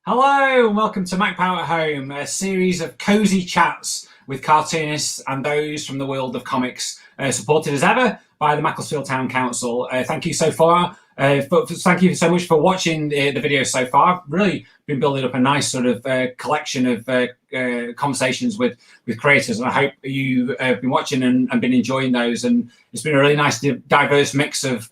Hello and welcome to Macc-Pow at Home, a series of cosy chats with cartoonists and those from the world of comics, supported as ever by the Macclesfield Town Council. Thank you so far. Thank you so much for watching the videos so far. I've really been building up a nice sort of collection of conversations with creators, and I hope you have been watching and been enjoying those. And it's been a really nice, diverse mix of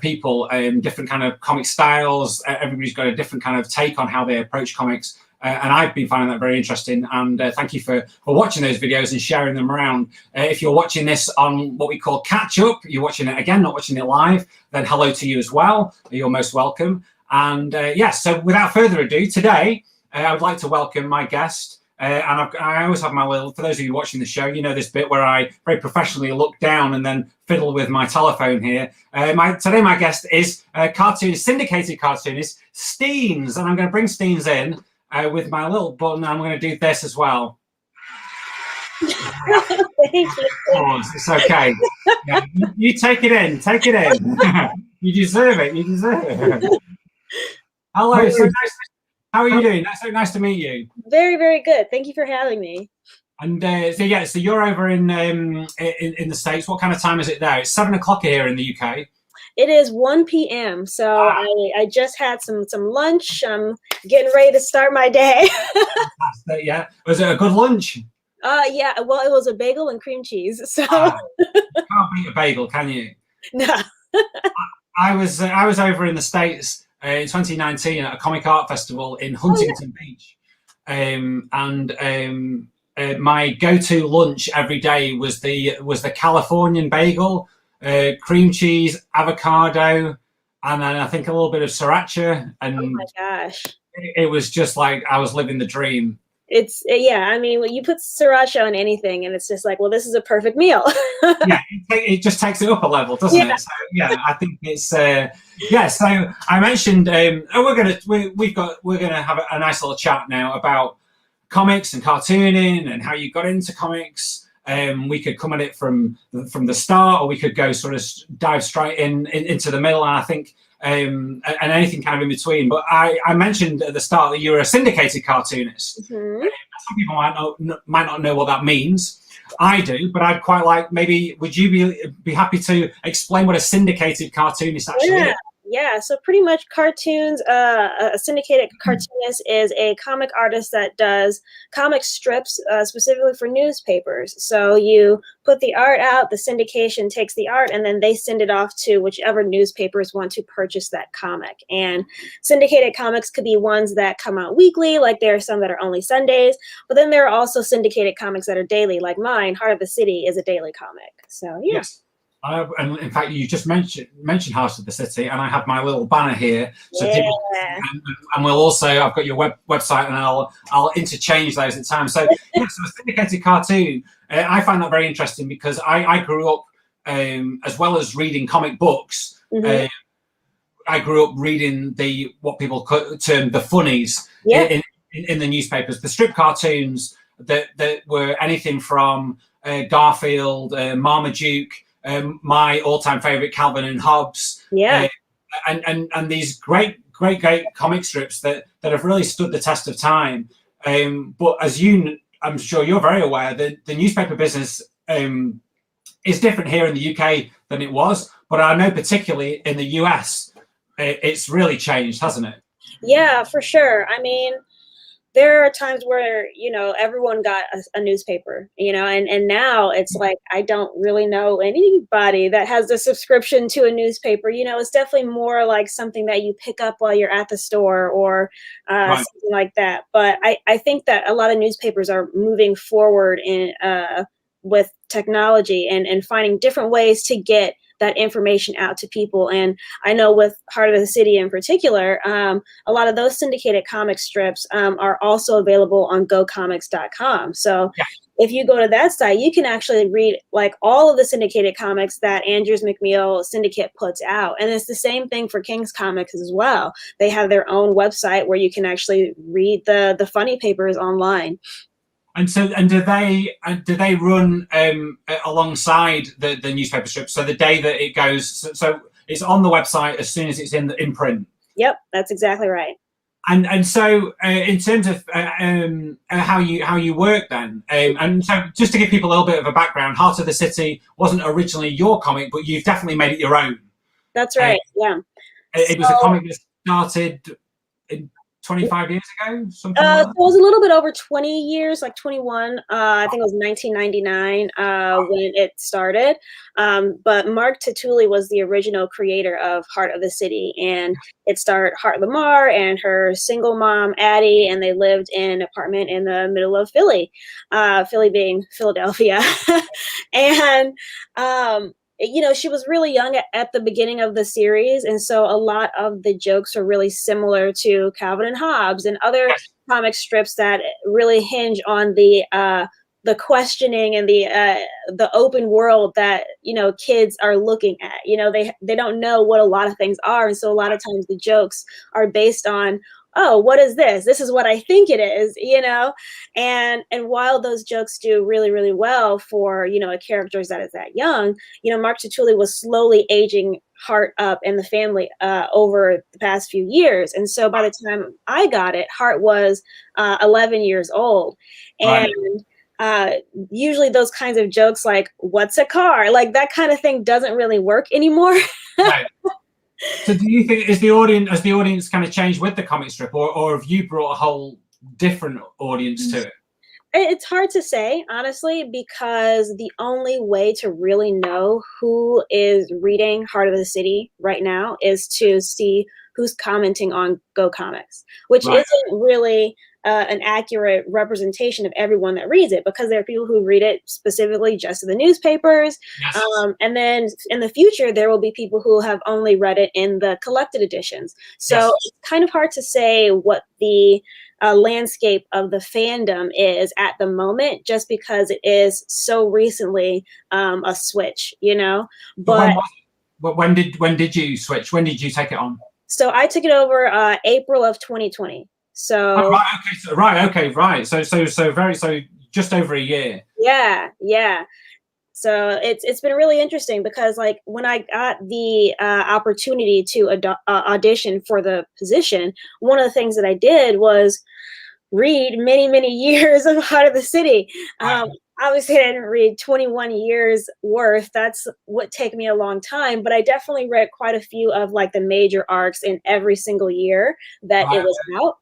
people, different kind of comic styles. Everybody's got a different kind of take on how they approach comics, and I've been finding that very interesting. And thank you for watching those videos and sharing them around. If you're watching this on what we call catch up, you're watching it again, not watching it live, then hello to you as well. You're most welcome. And yes, so without further ado, today I would like to welcome my guest. I always have my little, for those of you watching the show, you know this bit where I very professionally look down and then fiddle with my telephone here. Today my guest is syndicated cartoonist Steenz, and I'm going to bring Steenz in with my little button. I'm going to do this as well. Thank you. It's okay. Yeah, you take it in. Take it in. You deserve it. You deserve it. Hello. So nice. How are you doing? That's so nice to meet you. Very, very good. Thank you for having me. And so you're over in the States. What kind of time is it there? It's 7 o'clock here in the UK. It is 1 p.m. So I just had some lunch. I'm getting ready to start my day. Yeah. Was it a good lunch? Yeah. Well, it was a bagel and cream cheese. So you can't beat a bagel, can you? No. I was over in the States in 2019 at a comic art festival in Huntington Beach, my go-to lunch every day was the Californian bagel, cream cheese, avocado, and then I think a little bit of siracha. And oh my gosh, it was just like I was living the dream. It's yeah. I mean, when you put sriracha on anything, and it's just like, well, this is a perfect meal. Yeah, it just takes it up a level, doesn't it? So yeah, I think it's yeah. So I mentioned we're gonna have a nice little chat now about comics and cartooning and how you got into comics. We could come at it from the start, or we could go sort of dive straight into the middle. And I think. And anything kind of in between. But I mentioned at the start that you're a syndicated cartoonist. Mm-hmm. Some people might not know what that means. I do, but I'd quite like, maybe would you be happy to explain what a syndicated cartoonist actually is? Yeah, so pretty much cartoons, a syndicated cartoonist is a comic artist that does comic strips specifically for newspapers. So you put the art out, the syndication takes the art, and then they send it off to whichever newspapers want to purchase that comic. And syndicated comics could be ones that come out weekly, like there are some that are only Sundays, but then there are also syndicated comics that are daily, like mine, Heart of the City, is a daily comic. So, yeah. Yes. And in fact, you just mentioned Heart of the City, and I have my little banner here. So people, and we'll also, I've got your website, and I'll interchange those at times. So yeah, so a syndicated cartoon, I find that very interesting because I grew up, as well as reading comic books, I grew up reading what people term the funnies in the newspapers, the strip cartoons that were anything from Garfield, Marmaduke. My all-time favorite, Calvin and Hobbes, and these great comic strips that have really stood the test of time. But as I'm sure you're very aware, the newspaper business is different here in the UK than it was. But I know particularly in the US, it's really changed, hasn't it? Yeah, for sure. I mean, there are times where, everyone got a newspaper, and now it's like, I don't really know anybody that has a subscription to a newspaper. It's definitely more like something that you pick up while you're at the store or something like that. But I think that a lot of newspapers are moving forward with technology and finding different ways to get that information out to people. And I know with Heart of the City in particular, a lot of those syndicated comic strips are also available on gocomics.com. So if you go to that site, you can actually read like all of the syndicated comics that Andrews McMeel Syndicate puts out. And it's the same thing for King's Comics as well. They have their own website where you can actually read the funny papers online. And so, do they run alongside the newspaper strip? So the day that it goes, so it's on the website as soon as it's in print. Yep, that's exactly right. And so, in terms of how you work, then, and so just to give people a little bit of a background, Heart of the City wasn't originally your comic, but you've definitely made it your own. That's right. Yeah. It was a comic that started in 25 years ago, something like that. So it was a little bit over 20 years, like 21. I think it was 1999 when it started. But Mark Tatuli was the original creator of Heart of the City, and it starred Hart Lamar and her single mom Addie, and they lived in an apartment in the middle of Philly, Philly being Philadelphia, and you know, she was really young at the beginning of the series, and so a lot of the jokes are really similar to Calvin and Hobbes and other comic strips that really hinge on the questioning and the open world that, you know, kids are looking at. You know, they don't know what a lot of things are, and so a lot of times the jokes are based on, oh, what is this? This is what I think it is, you know? And while those jokes do really, really well for, you know, a character that is that young, you know, Mark Tatuli was slowly aging Hart up and the family over the past few years. And so by the time I got it, Hart was 11 years old. And usually those kinds of jokes like, what's a car? Like that kind of thing doesn't really work anymore. Right. So do you think has the audience kind of changed with the comic strip, or have you brought a whole different audience to it? It's hard to say, honestly, because the only way to really know who is reading Heart of the City right now is to see who's commenting on Go Comics, which isn't really an accurate representation of everyone that reads it, because there are people who read it specifically just in the newspapers. Yes. And then in the future, there will be people who have only read it in the collected editions. So it's kind of hard to say what the landscape of the fandom is at the moment, just because it is so recently a switch, you know. But when did you switch? When did you take it on? So I took it over April of 2020. So right. So just over a year. Yeah. So it's been really interesting, because like when I got the opportunity to audition for the position, one of the things that I did was read many years of Heart of the City. Obviously, I didn't read 21 years worth. That's what take me a long time. But I definitely read quite a few of like the major arcs in every single year that it was out.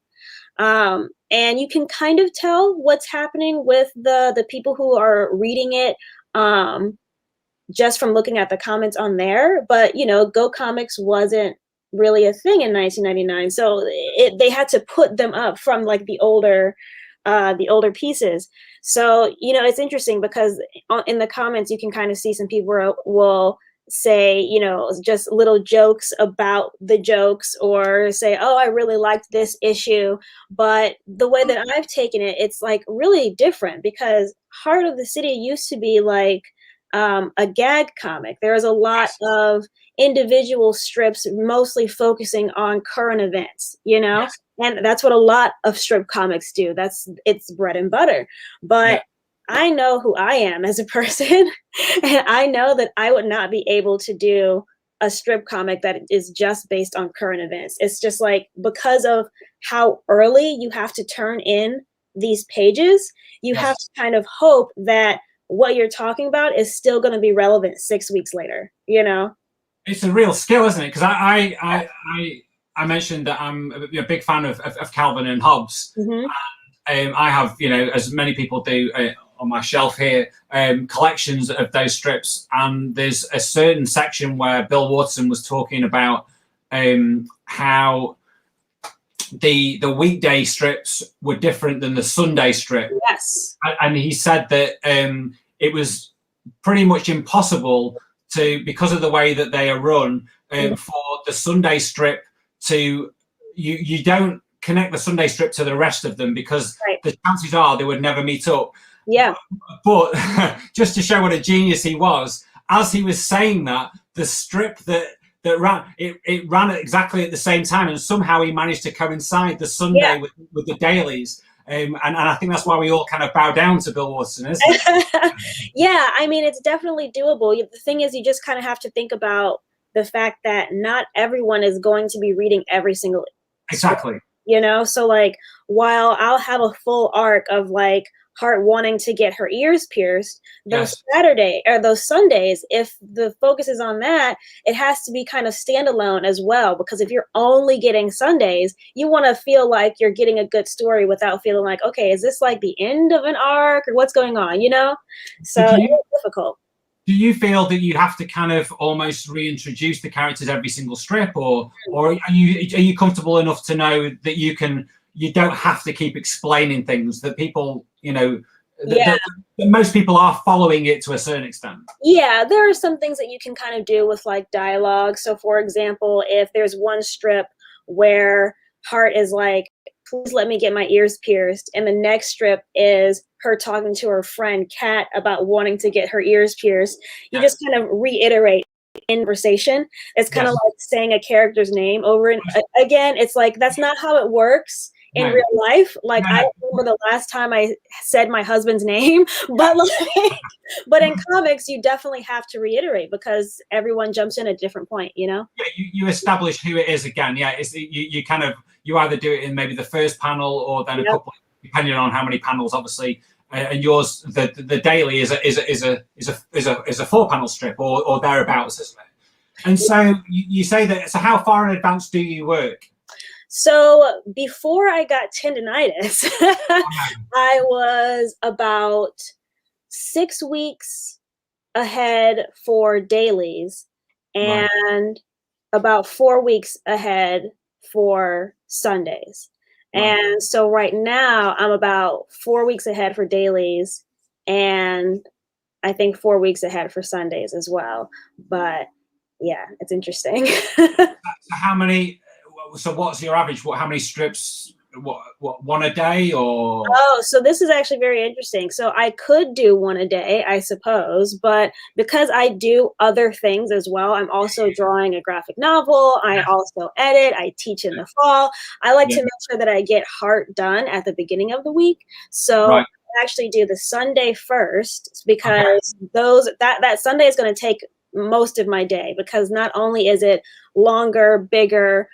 And you can kind of tell what's happening with the people who are reading it just from looking at the comments on there. But, you know, Go Comics wasn't really a thing in 1999. So they had to put them up from like the older pieces. So, you know, it's interesting because in the comments, you can kind of see some people will say, you know, just little jokes about the jokes, or say, oh, I really liked this issue. But the way that I've taken it, it's like really different, because Heart of the City used to be like a gag comic. There is a lot of individual strips mostly focusing on current events, you know, and that's what a lot of strip comics do. It's bread and butter. But I know who I am as a person, and I know that I would not be able to do a strip comic that is just based on current events. It's just like, because of how early you have to turn in these pages, you have to kind of hope that what you're talking about is still going to be relevant 6 weeks later, you know? It's a real skill, isn't it? Because I mentioned that I'm a big fan of Calvin and Hobbes. I have, you know, as many people do on my shelf here, collections of those strips. And there's a certain section where Bill Watson was talking about how the weekday strips were different than the Sunday strip. Yes. And he said that it was pretty much impossible to, because of the way that they are run, for the Sunday strip to, you don't connect the Sunday strip to the rest of them, because the chances are they would never meet up. Yeah. But just to show what a genius he was, as he was saying that, the strip that ran, it ran exactly at the same time, and somehow he managed to coincide the Sunday with the dailies. And I think that's why we all kind of bow down to Bill Watson, isn't it? Yeah, I mean, it's definitely doable. The thing is, you just kind of have to think about the fact that not everyone is going to be reading every single Exactly. you know? So like, while I'll have a full arc of like Heart wanting to get her ears pierced, those Yes. Saturday or those Sundays, if the focus is on that, it has to be kind of standalone as well. Because if you're only getting Sundays, you want to feel like you're getting a good story without feeling like, okay, is this like the end of an arc or what's going on, you know? So it's difficult. Do you feel that you have to kind of almost reintroduce the characters every single strip, or are you comfortable enough to know that you don't have to keep explaining things, that people, you know, that most people are following it to a certain extent? Yeah, there are some things that you can kind of do with like dialogue. So for example, if there's one strip where Hart is like, please let me get my ears pierced, and the next strip is her talking to her friend Kat about wanting to get her ears pierced, you just kind of reiterate in conversation. It's kind of like saying a character's name over and again. It's like, that's not how it works in real life. Like, I don't remember the last time I said my husband's name, but like, but in comics, you definitely have to reiterate because everyone jumps in at a different point, you know? Yeah, you establish who it is again. Yeah, it's you kind of, you either do it in maybe the first panel or then a couple, depending on how many panels, obviously. And yours, the daily is a 4-panel strip or thereabouts, isn't it? And so you say that. So how far in advance do you work? So before I got tendonitis, I was about 6 weeks ahead for dailies and about 4 weeks ahead for Sundays. And so right now I'm about 4 weeks ahead for dailies and I think 4 weeks ahead for Sundays as well. But yeah, it's interesting. How many? So what's your average? How many strips? What, one a day or? Oh, so this is actually very interesting. So I could do one a day, I suppose, but because I do other things as well, I'm also drawing a graphic novel. I also edit. I teach in the fall. I like to make sure that I get Heart done at the beginning of the week. So I actually do the Sunday first because that Sunday is going to take most of my day because not only is it longer, bigger,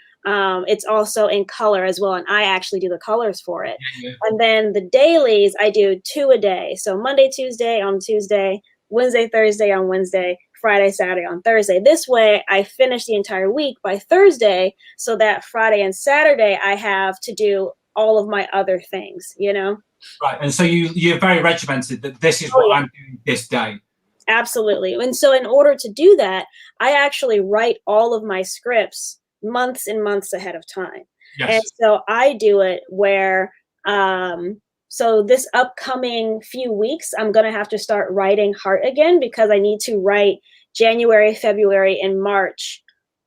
it's also in color as well, and I actually do the colors for it. And then the dailies, I do 2 a day. So Monday, Tuesday on Tuesday, Wednesday, Thursday on Wednesday, Friday, Saturday on Thursday. This way, I finish the entire week by Thursday, so that Friday and Saturday I have to do all of my other things, you know? Right, and so you're very regimented that this is what I'm doing this day. Absolutely. And so in order to do that, I actually write all of my scripts months and months ahead of time. And so I do it where, so this upcoming few weeks, I'm going to have to start writing Heart again because I need to write January, February, and March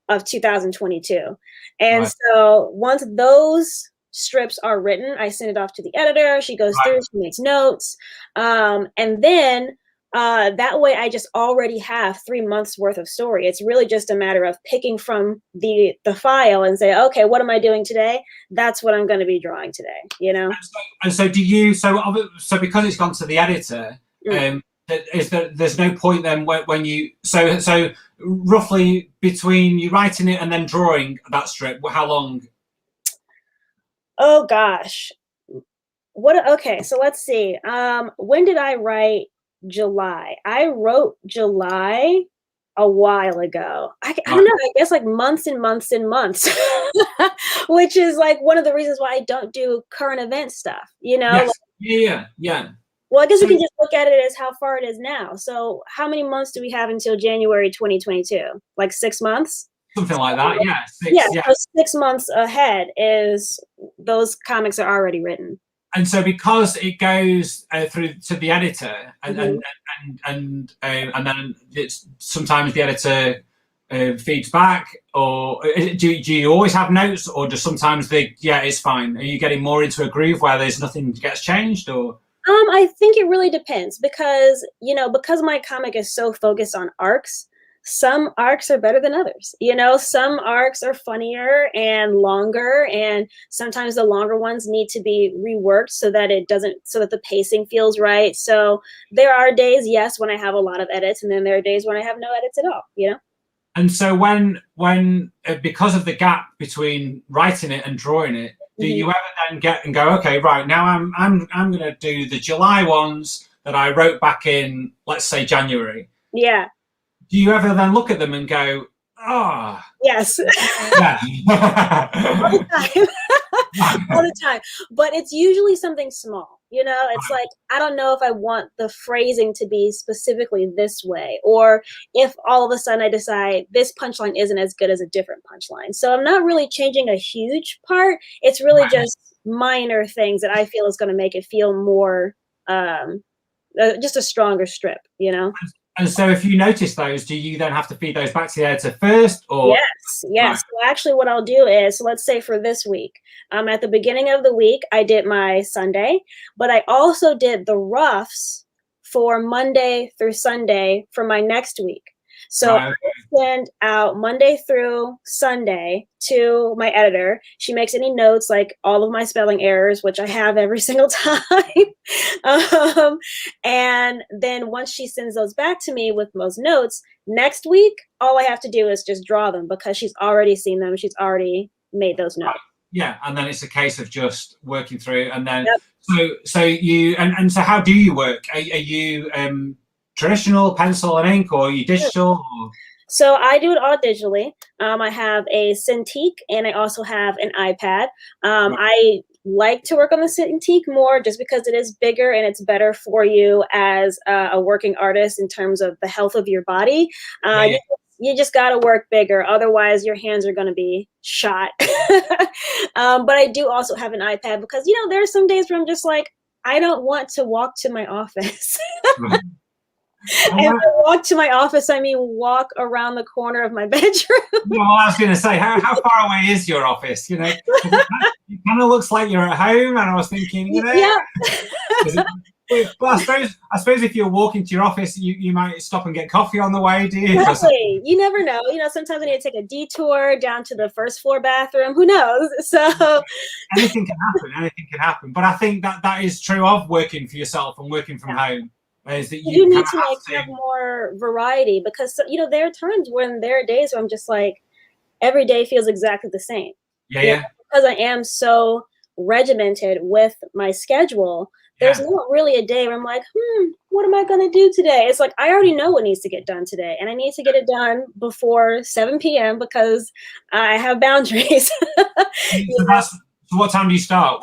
of 2022. And so once those strips are written, I send it off to the editor. She goes through, she makes notes. And then that way I just already have 3 months worth of story. It's really just a matter of picking from the file and say, okay, what am I doing today? That's what I'm going to be drawing today, you know? And so do you, so because it's gone to the editor, there's no point then when you, so roughly between you writing it and then drawing that strip, how long? Oh gosh. Okay, so let's see. When did I write July? I wrote July a while ago. I don't know, I guess like months and months and months, which is like one of the reasons why I don't do current event stuff, you know? Yes. Yeah. Well, I guess we can just look at it as how far it is now. So how many months do we have until January 2022? Like 6 months? Something like that, So 6 months ahead is those comics are already written. And so because it goes through to the editor, and then it's sometimes the editor feeds back, or do you always have notes, or just sometimes it's fine? Are you getting more into a groove where there's nothing gets changed, or? I think it really depends because, you know, because my comic is so focused on arcs, some arcs are better than others. You know, some arcs are funnier and longer, and sometimes the longer ones need to be reworked so that the pacing feels right. So there are days, yes, when I have a lot of edits, and then there are days when I have no edits at all, you know? And so when because of the gap between writing it and drawing it, do you ever then get and go, okay, right, now I'm going to do the July ones that I wrote back in, let's say, January. Yeah. Do you ever then look at them and go, oh, yes, yeah. all the time. All the time, but it's usually something small, it's like, I don't know if I want the phrasing to be specifically this way, or if all of a sudden I decide this punchline isn't as good as a different punchline. So I'm not really changing a huge part. It's really just minor things that I feel is going to make it feel more just a stronger strip. And so if you notice those, do you then have to feed those back to the editor first? Or Yes. So actually what I'll do is, so let's say for this week, at the beginning of the week, I did my Sunday, but I also did the roughs for Monday through Sunday for my next week. So I send out Monday through Sunday to my editor. She makes any notes, like all of my spelling errors, which I have every single time. And then once she sends those back to me with those notes, next week, all I have to do is just draw them because she's already seen them. She's already made those notes. Yeah, and then it's a case of just working through, and then so you and so how do you work? Are you traditional pencil and ink, or are you digital? Or? So I do it all digitally. I have a Cintiq and I also have an iPad. I like to work on the Cintiq more just because it is bigger and it's better for you as a working artist in terms of the health of your body. You just got to work bigger. Otherwise, your hands are going to be shot. But I do also have an iPad because, there are some days where I'm just like, I don't want to walk to my office. And by walk to my office, I mean walk around the corner of my bedroom. Well, I was going to say, how far away is your office? It kind of looks like you're at home, and I was thinking, Yeah. Well, I suppose if you're walking to your office, you might stop and get coffee on the way, do you? Exactly. You never know. Sometimes I need to take a detour down to the first floor bathroom. Who knows? So anything can happen. But I think that is true of working for yourself and working from home. Is that you need to have more variety because there are times when there are days where I'm just like, every day feels exactly the same. Because I am so regimented with my schedule. There's not really a day where I'm like, what am I going to do today? It's like, I already know what needs to get done today. And I need to get it done before 7 p.m. because I have boundaries. So what time do you start?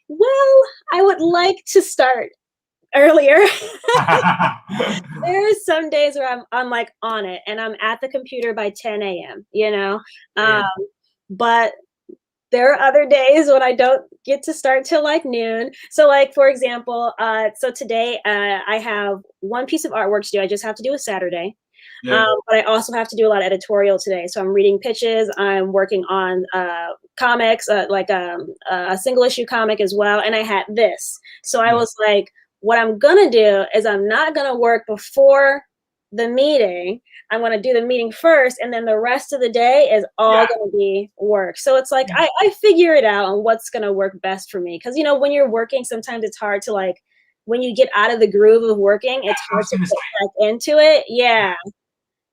Well, I would like to start earlier. There are some days where I'm like on it and I'm at the computer by 10 a.m., but there are other days when I don't get to start till like noon. So like, for example, so today I have one piece of artwork to do. I just have to do a Saturday. But I also have to do a lot of editorial today. So I'm reading pitches. I'm working on comics, like a single issue comic as well. And I had this. So I was like, what I'm going to do is I'm not going to work before the meeting. I'm going to do the meeting first, and then the rest of the day is all going to be work. So it's like I figure it out on what's going to work best for me. Because, when you're working, sometimes it's hard to like, when you get out of the groove of working, it's hard to get back into it. Yeah.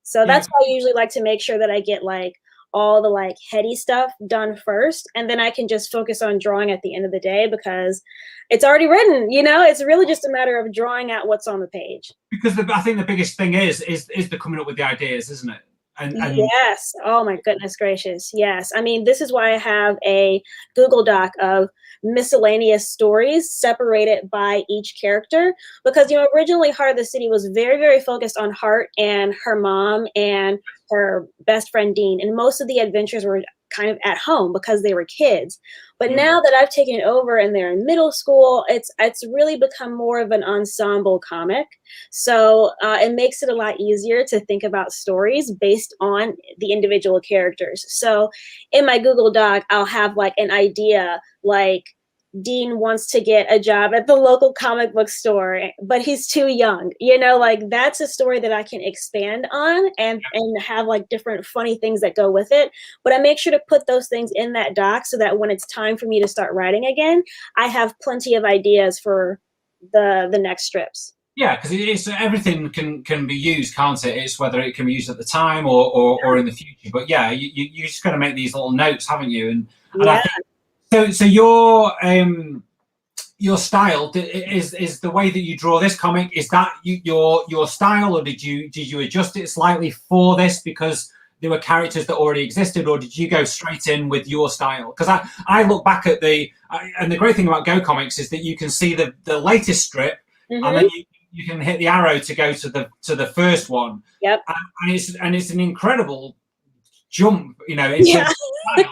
So that's why I usually like to make sure that I get like all the like heady stuff done first, and then I can just focus on drawing at the end of the day because it's already written. It's really just a matter of drawing out what's on the page. Because I think the biggest thing is the coming up with the ideas, isn't it? And yes. Oh my goodness gracious. Yes. I mean, this is why I have a Google Doc of miscellaneous stories separated by each character, because originally Heart of the City was very, very focused on Heart and her mom and her best friend Dean, and most of the adventures were kind of at home because they were kids. But now that I've taken it over and they're in middle school, it's really become more of an ensemble comic. So it makes it a lot easier to think about stories based on the individual characters. So in my Google Doc, I'll have like an idea, like Dean wants to get a job at the local comic book store, but he's too young. Like that's a story that I can expand on and have like different funny things that go with it. But I make sure to put those things in that doc so that when it's time for me to start writing again, I have plenty of ideas for the next strips. Yeah, because it's everything can be used, can't it? It's whether it can be used at the time or in the future. But yeah, you just got to make these little notes, haven't you? And I think So your style is the way that you draw this comic. Is that your style, or did you adjust it slightly for this because there were characters that already existed, or did you go straight in with your style? Because I look back at and the great thing about Go Comics is that you can see the latest strip, and then you can hit the arrow to go to the first one. Yep. And it's an incredible jump, in terms of style.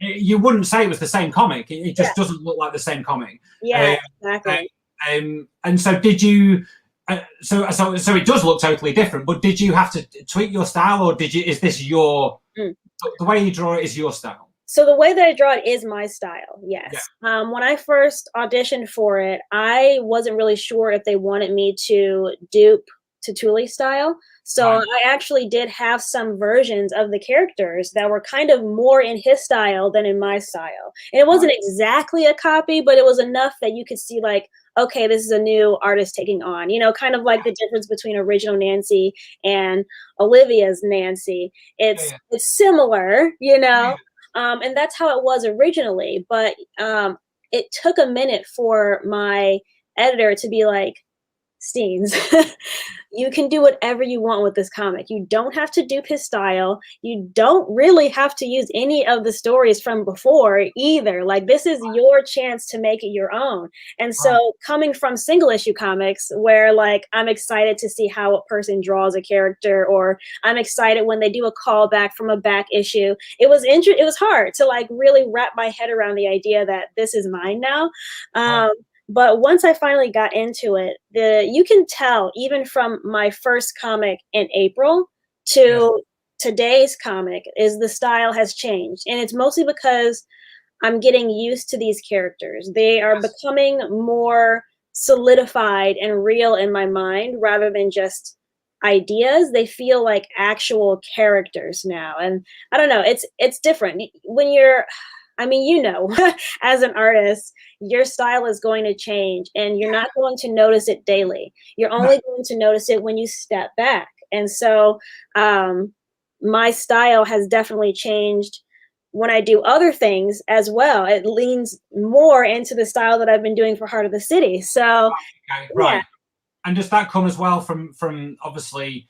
You wouldn't say it was the same comic. It just doesn't look like the same comic. Yeah, exactly. And so did you? So it does look totally different. But did you have to tweak your style, or is this the way you draw it is your style? So the way that I draw it is my style. Yes. Yeah. When I first auditioned for it, I wasn't really sure if they wanted me to dupe Tutuli's style. So I actually did have some versions of the characters that were kind of more in his style than in my style. And it wasn't exactly a copy, but it was enough that you could see like, okay, this is a new artist taking on, kind of like the difference between original Nancy and Olivia's Nancy. It's similar, and that's how it was originally. But it took a minute for my editor to be like, Steenz, you can do whatever you want with this comic. You don't have to dupe his style. You don't really have to use any of the stories from before either. Like, this is your chance to make it your own. And so coming from single issue comics, where like I'm excited to see how a person draws a character, or I'm excited when they do a callback from a back issue, it was hard to like really wrap my head around the idea that this is mine now. But once I finally got into it, you can tell even from my first comic in April to today's comic is the style has changed. And it's mostly because I'm getting used to these characters. They are becoming more solidified and real in my mind rather than just ideas. They feel like actual characters now. And I don't know, it's different. When you're as an artist, your style is going to change and you're not going to notice it daily. You're only going to notice it when you step back. And so my style has definitely changed when I do other things as well. It leans more into the style that I've been doing for Heart of the City. So, right. And does that come as well from obviously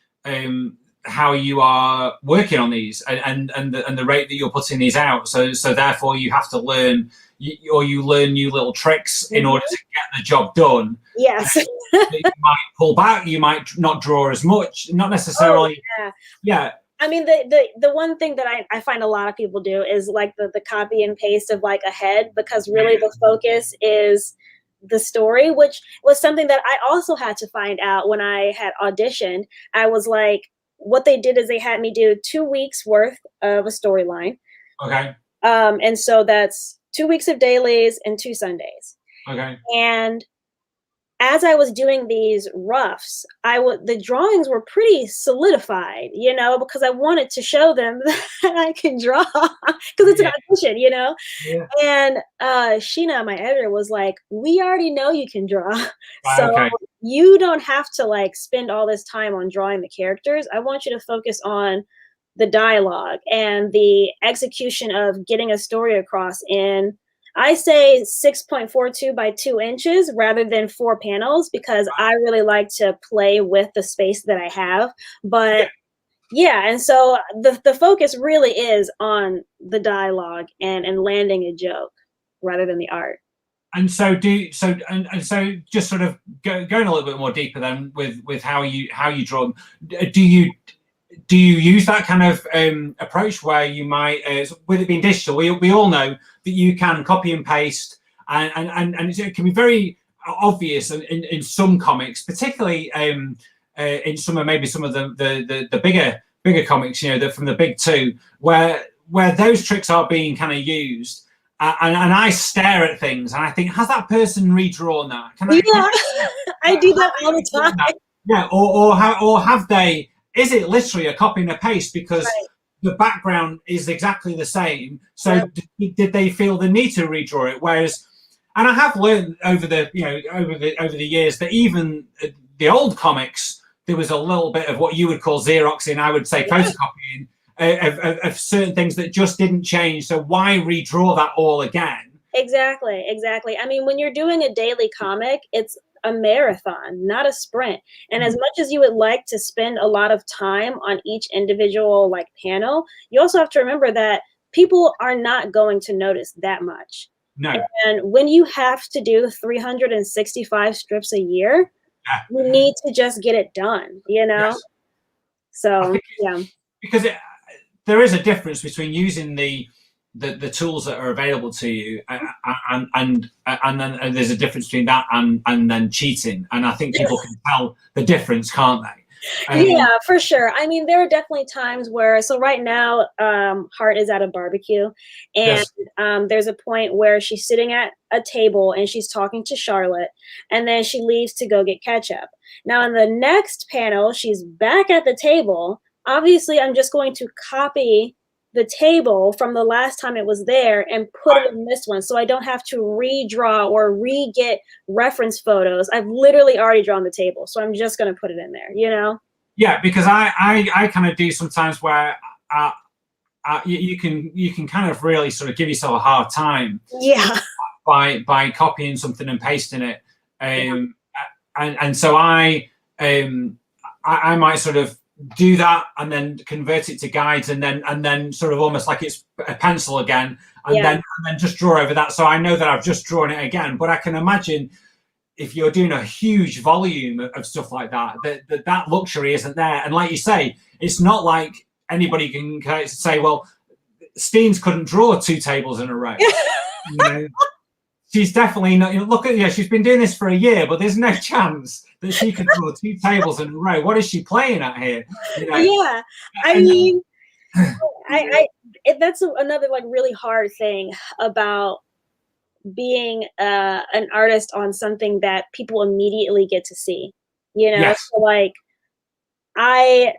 how you are working on these and the rate that you're putting these out, so therefore you have to learn you learn new little tricks in order to get the job done. Yes. You might pull back, you might not draw as much, not necessarily. I mean, the one thing that I find a lot of people do is like the copy and paste of like a head, because really the focus is the story, which was something that I also had to find out when I had auditioned. I was like, what they did is they had me do 2 weeks worth of a storyline. Okay. And so that's 2 weeks of dailies and 2 Sundays. Okay. And as I was doing these roughs, the drawings were pretty solidified, because I wanted to show them that I can draw, because it's an audition, Yeah. And Sheena, my editor, was like, "We already know you can draw, so you don't have to like spend all this time on drawing the characters. I want you to focus on the dialogue and the execution of getting a story across in." I say 6.42 by 2 inches rather than 4 panels, because I really like to play with the space that I have. But and so the focus really is on the dialogue and landing a joke rather than the art. And so just sort of going a little bit more deeper then with how you draw them. Do you use that kind of approach where you might, with it being digital, we all know that you can copy and paste, and it can be very obvious in some comics, particularly in some of the bigger comics, from the big two, where those tricks are being kind of used. And I stare at things and I think, has that person redrawn that? I do that all the time. Yeah, or have they? Is it literally a copy and a paste because the background is exactly the same? So did they feel the need to redraw it? Whereas, and I have learned over the years that even the old comics, there was a little bit of what you would call Xeroxing, I would say photocopying of certain things that just didn't change. So why redraw that all again? Exactly. I mean, when you're doing a daily comic, it's a marathon, not a sprint. And as much as you would like to spend a lot of time on each individual like panel, you also have to remember that people are not going to notice that much. No. And when you have to do 365 strips a year, Yeah. you need to just get it done, you know? Yes. So, yeah. Because there is a difference between using the tools that are available to you, and then there's a difference between that and then cheating. And I think people can tell the difference, can't they? Yeah, for sure. I mean, there are definitely times where, so right now, Hart is at a barbecue, and Yes. there's a point where she's sitting at a table and she's talking to Charlotte, and then she leaves to go get ketchup. Now, in the next panel, she's back at the table. Obviously, I'm just going to copy the table from the last time it was there and put it in this one, so I don't have to redraw or re-get reference photos. I've literally already drawn the table, so I'm just going to put it in there, you know? Yeah, because I kind of do sometimes where you can kind of really sort of give yourself a hard time. Yeah. By copying something and pasting it, and so I might sort of do that and then convert it to guides and then sort of almost like it's a pencil again, and then just draw over that, so I know that I've just drawn it again. But I can imagine if you're doing a huge volume of stuff like that, that luxury isn't there. And like you say, it's not like anybody can say, well, Steenz couldn't draw 2 tables in a row. You know? She's definitely not. You know, look at she's been doing this for a year, but there's no chance that she could draw 2 tables in a row. What is she playing at here? You know? Yeah, I mean, that's another like really hard thing about being an artist on something that people immediately get to see. You know, Yes. so like I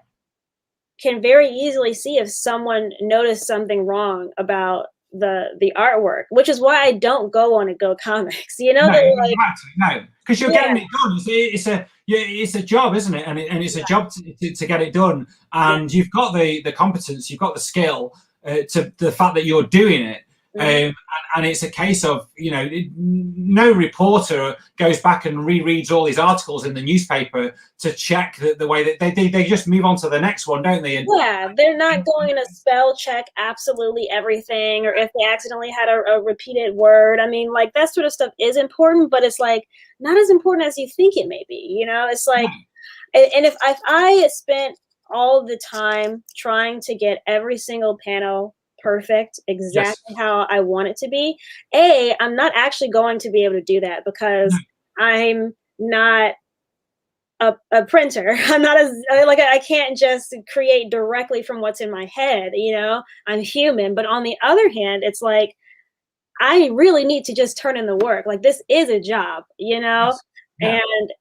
can very easily see if someone noticed something wrong about the artwork, which is why I don't go on Go Comics. You know, No, because you're getting it done. It's a job, isn't it? And it's a job to get it done. And you've got the competence, you've got the skill, to the fact that you're doing it. And it's a case of, you know, no reporter goes back and rereads all these articles in the newspaper to check the way that they just move on to the next one, don't they? Yeah, they're not going to spell check absolutely everything, or if they accidentally had a repeated word. I mean, like that sort of stuff is important, but it's like not as important as you think it may be. You know, it's like, and if I spent all the time trying to get every single panel perfect, exactly how I want it to be, I'm not actually going to be able to do that because I'm not a printer. I'm not as like, I can't just create directly from what's in my head, you know. I'm human. But on the other hand, it's like I really need to just turn in the work. Like this is a job, you know. And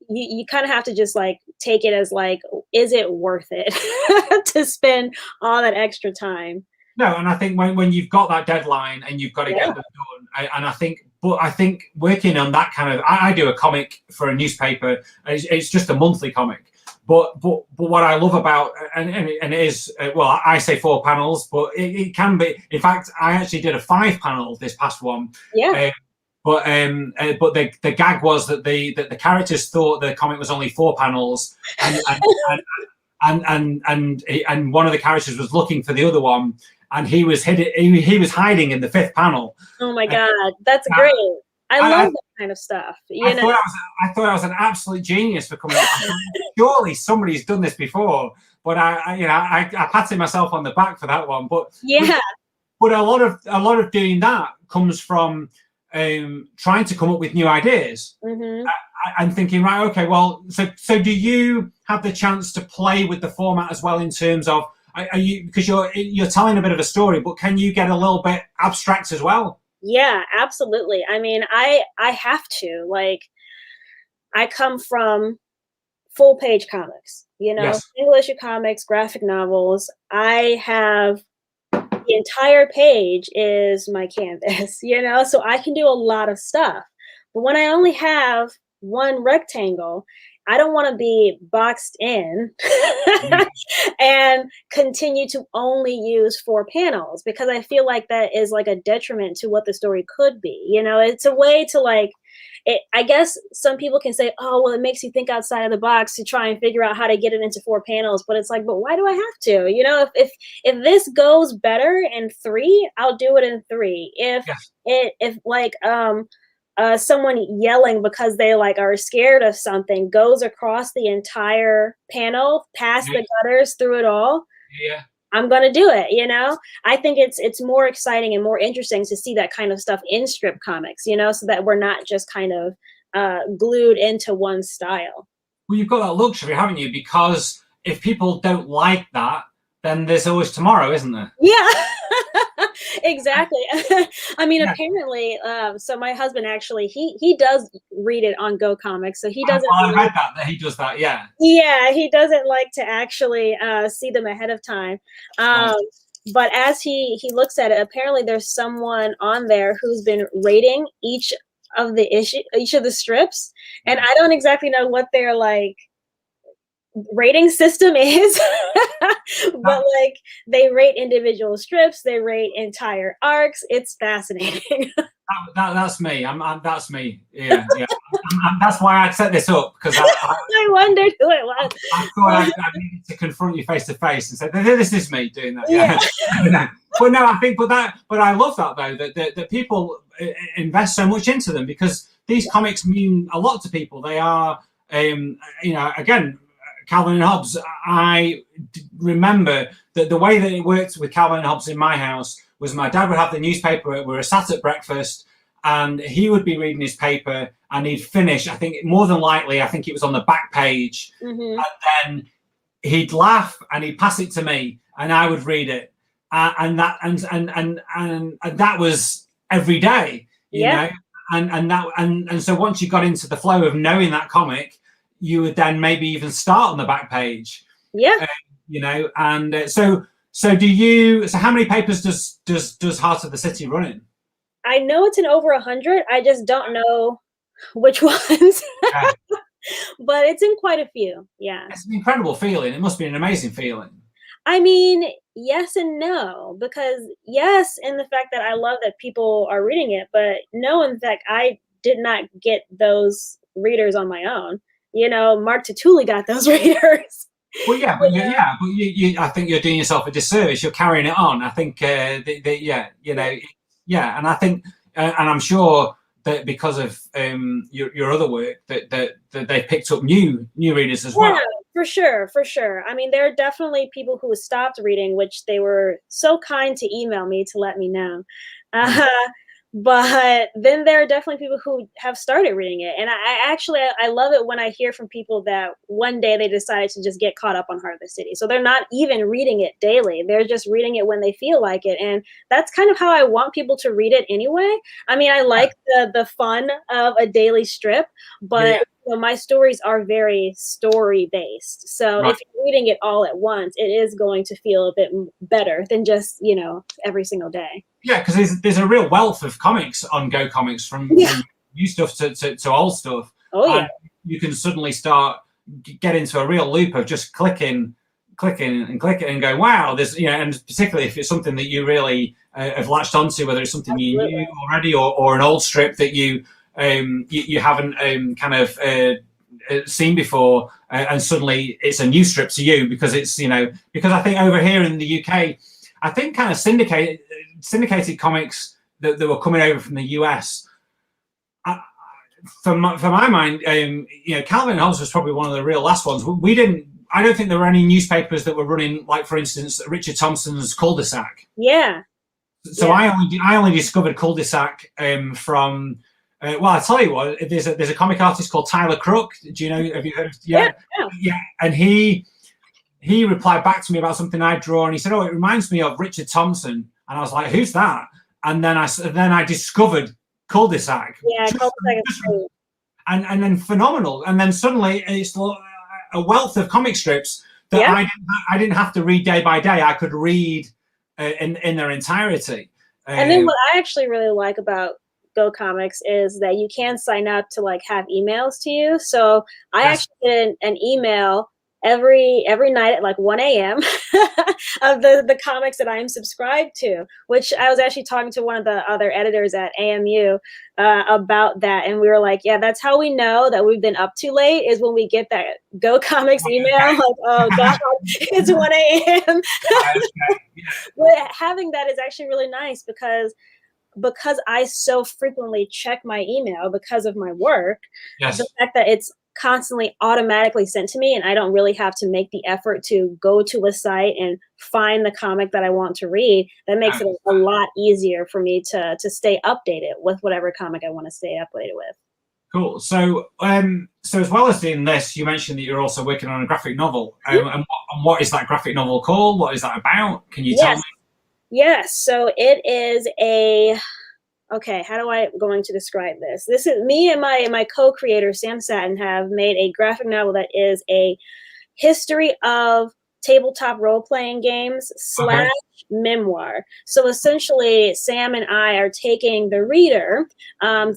you kind of have to just like take it as like, is it worth it to spend all that extra time? No, and I think when you've got that deadline and you've got to get them done, and I think working on that kind of, I do a comic for a newspaper. It's just a monthly comic, but what I love about and it is well, I say 4 panels, but it can be. In fact, I actually did a 5 panel this past one. But the gag was that the characters thought the comic was only 4 panels, and one of the characters was looking for the other one. And he was hiding in the 5th panel. Oh my God, that's great! I love that kind of stuff. I thought I was an absolute genius for coming up. Surely somebody's done this before, but I patted myself on the back for that one. But but a lot of doing that comes from trying to come up with new ideas and thinking, right, okay, well, so do you have the chance to play with the format as well in terms of? Are you, because you're telling a bit of a story, but can you get a little bit abstract as well? Yeah, absolutely. I mean, I have to. Like, I come from full page comics, you know, single issue comics, graphic novels. I have the entire page is my canvas, you know, so I can do a lot of stuff. But when I only have one rectangle, I don't want to be boxed in and continue to only use 4 panels, because I feel like that is like a detriment to what the story could be. You know, it's a way to like it. I guess some people can say, oh, well, it makes you think outside of the box to try and figure out how to get it into 4 panels. But it's like, but why do I have to? You know, if this goes better in 3, I'll do it in 3. If like someone yelling because they like are scared of something goes across the entire panel, past the gutters, through it all, Yeah. I'm gonna do it. You know, I think it's more exciting and more interesting to see that kind of stuff in strip comics. You know, so that we're not just kind of glued into one style. Well, you've got that luxury, haven't you? Because if people don't like that, then there's always tomorrow, isn't there? Yeah. Exactly. I mean, apparently, so my husband actually he does read it on Go Comics, so he doesn't. I read that he does that. Yeah. Yeah, he doesn't like to actually see them ahead of time. But as he looks at it, apparently there's someone on there who's been rating each of the strips, and I don't exactly know what their like rating system is, but like they rate individual strips, they rate entire arcs. It's fascinating. That's me. That's me. Yeah, yeah. That's why I set this up, because I wondered who it was. I thought I needed to confront you face to face and say, "This is me doing that." Yeah. But no, I think, but I love that though, that people invest so much into them, because these comics mean a lot to people. They are, you know, again, Calvin and Hobbes. I remember that the way that it worked with Calvin and Hobbes in my house was my dad would have the newspaper. We were sat at breakfast, and he would be reading his paper, and he'd finish. I think more than likely, I think it was on the back page, and then he'd laugh and he'd pass it to me, and I would read it, and that was every day, you know, and so once you got into the flow of knowing that comic, you would then maybe even start on the back page, you know, and so do you? So how many papers does Heart of the City run in? I know it's in over 100. I just don't know which ones, but it's in quite a few. Yeah, it's an incredible feeling. It must be an amazing feeling. I mean, yes and no, because yes, in the fact that I love that people are reading it, but no, in fact, I did not get those readers on my own. You know, Mark Tutuli got those readers. Well, yeah, but you I think you're doing yourself a disservice. You're carrying it on. I think, you know, yeah, and I think, and I'm sure that because of your other work, that they picked up new readers as well. For sure. I mean, there are definitely people who stopped reading, which they were so kind to email me to let me know. But then there are definitely people who have started reading it. And I love it when I hear from people that one day they decided to just get caught up on Heart of the City. So they're not even reading it daily. They're just reading it when they feel like it. And that's kind of how I want people to read it anyway. I mean, I like the fun of a daily strip, but you know, my stories are very story based. So if you're reading it all at once, it is going to feel a bit better than just, you know, every single day. Yeah, because there's a real wealth of comics on Go Comics, from new stuff to old stuff. Oh yeah, you can suddenly start get into a real loop of just clicking and go, wow, there's, you know, and particularly if it's something that you really have latched onto, whether it's something you knew already or an old strip that you haven't kind of seen before, and suddenly it's a new strip to you, because it's, you know, because I think over here in the UK, I think kind of syndicated comics that were coming over from the US, for my mind, you know, Calvin and Hobbes was probably one of the real last ones. I don't think there were any newspapers that were running, like, for instance, Richard Thompson's Cul-de-sac. Yeah. So I only discovered Cul-de-sac from. Well, I'll tell you what. There's a comic artist called Tyler Crook. Do you know? Have you heard of? Yeah. And he replied back to me about something I draw, and he said, "Oh, it reminds me of Richard Thompson." And I was like, "Who's that?" And then I discovered Cul-de-sac. Yeah, Cul-de-sac is cool. And then phenomenal. And then suddenly it's a wealth of comic strips that I didn't have to read day by day. I could read in their entirety. And then what I actually really like about Go Comics is that you can sign up to like have emails to you. So I actually get an email every night at like 1 a.m. of the comics that I am subscribed to, which I was actually talking to one of the other editors at AMU about that. And we were like, yeah, that's how we know that we've been up too late, is when we get that Go Comics email. Like, oh God, it's 1 a.m. But having that is actually really nice because I so frequently check my email because of my work. Yes. The fact that it's constantly automatically sent to me and I don't really have to make the effort to go to a site and find the comic that I want to read, that makes it a lot easier for me to stay updated with whatever comic I want to stay updated with. Cool. So, so as well as doing this, you mentioned that you're also working on a graphic novel. And what is that graphic novel called? What is that about? Can you tell me? Yes. So it is a, okay, how do I going to describe this? This is me and my co-creator, Sam Satin, have made a graphic novel that is a history of tabletop role-playing games / memoir. So essentially, Sam and I are taking the reader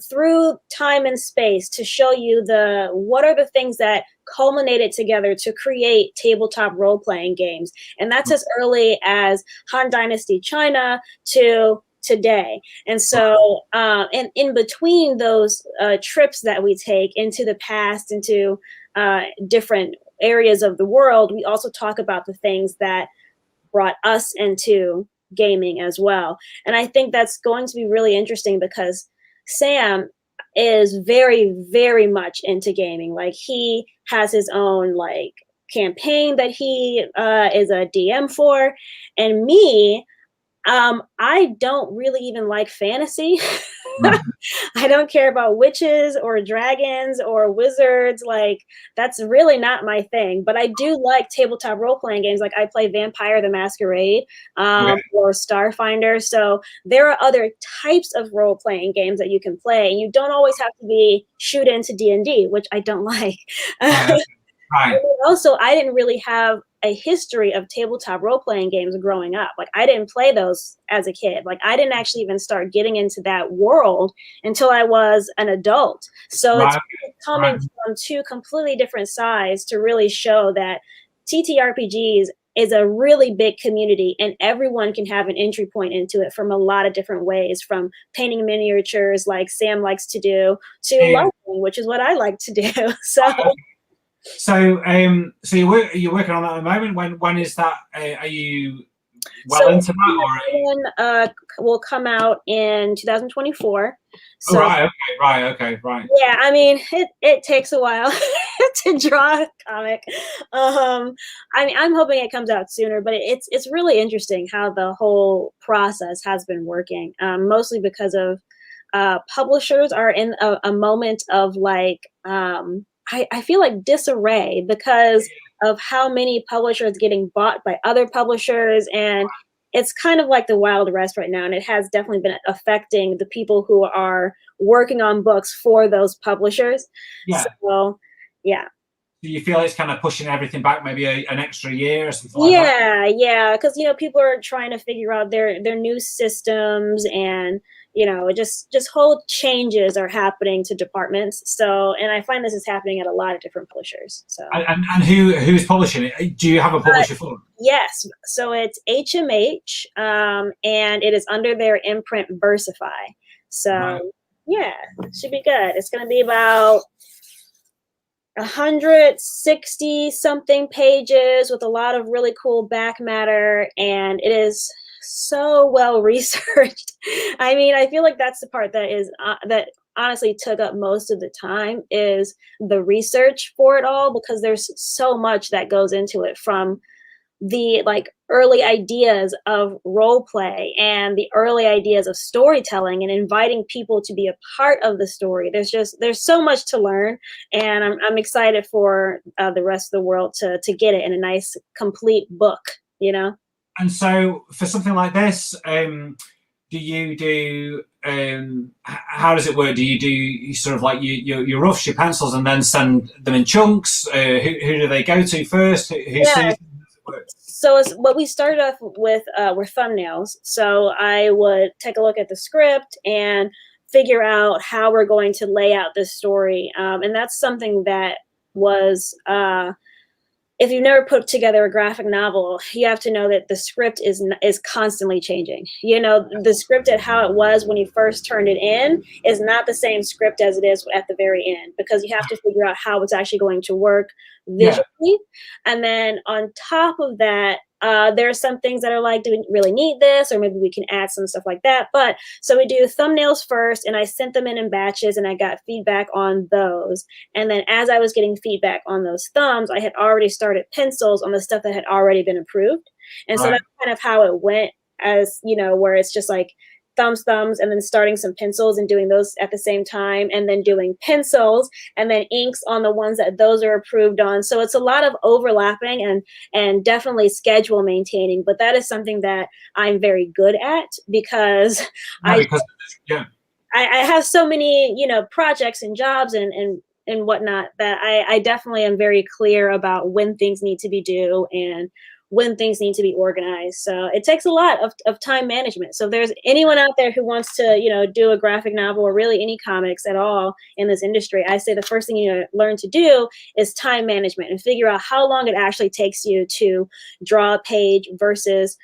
through time and space to show you what are the things that culminated together to create tabletop role-playing games. And that's as early as Han Dynasty China to today. And so and in between those trips that we take into the past, into different areas of the world, we also talk about the things that brought us into gaming as well. And I think that's going to be really interesting because Sam is very, very much into gaming. Like, he has his own like campaign that he is a DM for. And me, I don't really even like fantasy. I don't care about witches or dragons or wizards. Like, that's really not my thing. But I do like tabletop role-playing games. Like, I play Vampire the Masquerade or Starfinder. So there are other types of role-playing games that you can play. And you don't always have to be shoot into D&D, which I don't like. Right. Also, I didn't really have a history of tabletop role-playing games growing up. Like, I didn't play those as a kid. Like, I didn't actually even start getting into that world until I was an adult. So it's coming from two completely different sides to really show that TTRPGs is a really big community and everyone can have an entry point into it from a lot of different ways, from painting miniatures like Sam likes to do to LARPing, which is what I like to do. So, you're working on that at the moment. When is that? Are you into that? Or will come out in 2024. So, right. Yeah, I mean, it takes a while to draw a comic. I mean, I'm hoping it comes out sooner, but it's really interesting how the whole process has been working. Mostly because of publishers are in a moment of like. I feel like disarray because of how many publishers getting bought by other publishers, and it's kind of like the Wild West right now, and it has definitely been affecting the people who are working on books for those publishers. Yeah. So, yeah. Do you feel it's kind of pushing everything back maybe an extra year or something like that? Yeah, because people are trying to figure out their new systems, and just whole changes are happening to departments. So, and I find this is happening at a lot of different publishers. So, and who's publishing it? Do you have a publisher for it? Yes, so it's HMH, and it is under their imprint Versify. So, yeah, it should be good. It's going to be about 160 something pages with a lot of really cool back matter, and it is so well researched. I mean, I feel like that's the part that is that honestly took up most of the time, is the research for it all, because there's so much that goes into it, from the like early ideas of role play and the early ideas of storytelling and inviting people to be a part of the story. There's so much to learn, and I'm excited for the rest of the world to get it in a nice complete book, And so for something like this, do you do how does it work? Do you sort of like your roughs, your pencils, and then send them in chunks? Who do they go to first? Who sees them? So what we started off with were thumbnails. So I would take a look at the script, and figure out how we're going to lay out this story. And that's something that was, if you've never put together a graphic novel, you have to know that the script is constantly changing. You know, the script at how it was when you first turned it in is not the same script as it is at the very end, because you have to figure out how it's actually going to work visually. Yeah. And then on top of that, there are some things that are like, do we really need this? Or maybe we can add some stuff like that. But so we do thumbnails first, and I sent them in batches, and I got feedback on those. And then as I was getting feedback on those thumbs, I had already started pencils on the stuff that had already been approved. And so that's kind of how it went, as, you know, where it's just like thumbs, and then starting some pencils and doing those at the same time, and then doing pencils and then inks on the ones that those are approved on. So it's a lot of overlapping and definitely schedule maintaining, but that is something that I'm very good at, because I have so many, you know, projects and jobs and whatnot, that I definitely am very clear about when things need to be due and when things need to be organized. So it takes a lot of time management. So if there's anyone out there who wants to, you know, do a graphic novel or really any comics at all in this industry, I say the first thing you learn to do is time management, and figure out how long it actually takes you to draw a page versus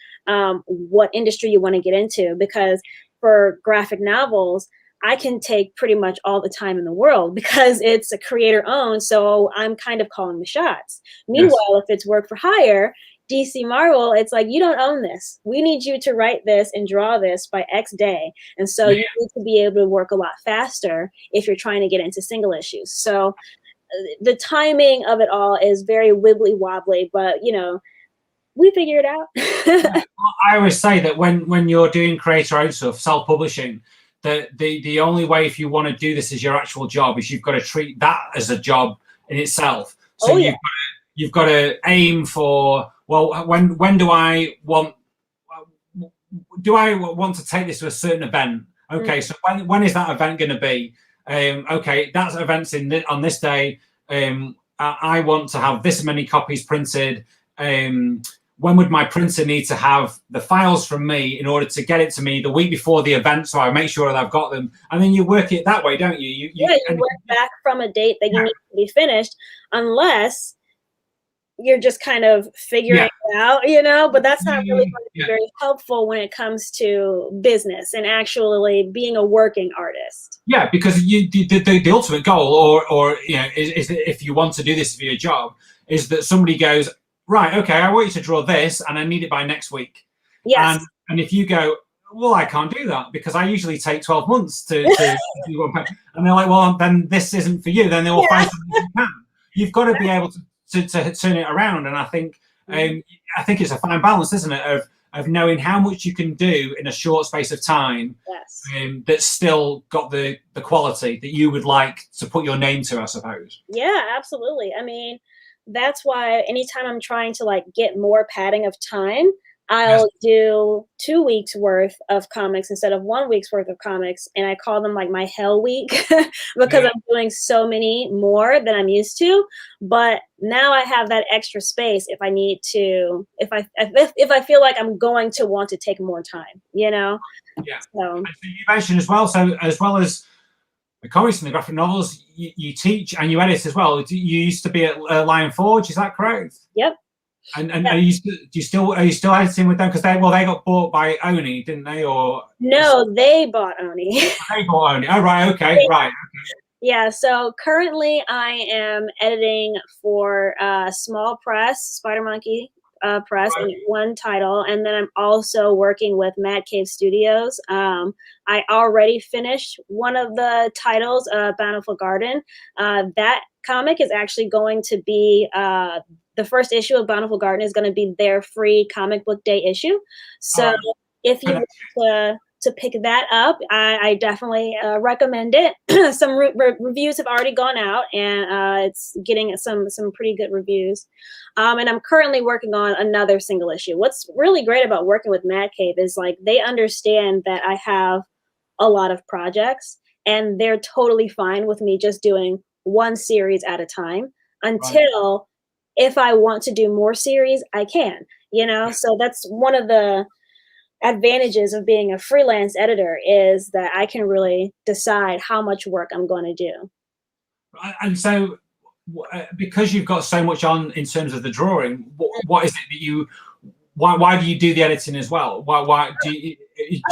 what industry you want to get into. Because for graphic novels, I can take pretty much all the time in the world, because it's a creator owned. So I'm kind of calling the shots. Meanwhile, if it's work for hire, DC Marvel, it's like, you don't own this. We need you to write this and draw this by X day. And so you need to be able to work a lot faster if you're trying to get into single issues. So the timing of it all is very wibbly wobbly, but, you know, we figure it out. I always say that when you're doing creator-owned stuff, self-publishing, the only way, if you want to do this as your actual job, is you've got to treat that as a job in itself. So you've got to aim for, well, when do I want to take this to a certain event? Okay, so when is that event going to be? Okay, that event's on this day. I want to have this many copies printed. When would my printer need to have the files from me in order to get it to me the week before the event, so I make sure that I've got them? And then you work it that way, don't you? You work back from a date that you need to be finished, unless you're just kind of figuring it out, you know, but that's not really going to be very helpful when it comes to business and actually being a working artist. Yeah, because the ultimate goal, or you know, is that if you want to do this for your job, is that somebody goes, right, okay, I want you to draw this, and I need it by next week. Yes. And if you go, well, I can't do that because I usually take 12 months to do one page, and they're like, well, then this isn't for you. Then they will find something you can. You've got to be able to turn it around, and I think it's a fine balance, isn't it, of knowing how much you can do in a short space of time, that's still got the quality that you would like to put your name to, I suppose. Yeah, absolutely. I mean, that's why anytime I'm trying to like get more padding of time, I'll do 2 weeks worth of comics instead of 1 week's worth of comics. And I call them like my hell week because I'm doing so many more than I'm used to. But now I have that extra space if I need to, if I feel like I'm going to want to take more time, you know? Yeah. So you mentioned as well, so as well as the comics and the graphic novels, you teach and you edit as well. You used to be at Lion Forge, is that correct? Yep. And are you still editing with them? Because they got bought by Oni, didn't they? Or no, they bought Oni. They bought Oni. Oh, right. Okay. Right. Okay. Yeah. So currently, I am editing for Small Press, Spider Monkey Press, and one title, and then I'm also working with Mad-Cave Studios. I already finished one of the titles, Bountiful Garden. That comic is actually going to be the first issue of Bountiful Garden is going to be their free comic book day issue. So if you want to pick that up, I definitely recommend it. Some reviews have already gone out, and it's getting some pretty good reviews. And I'm currently working on another single issue. What's really great about working with Mad-Cave is like they understand that I have a lot of projects, and they're totally fine with me just doing one series at a time until if I want to do more series, I can, you know? So that's one of the advantages of being a freelance editor is that I can really decide how much work I'm going to do. And so, because you've got so much on in terms of the drawing, what is it that you? Why do you do the editing as well? Why do you?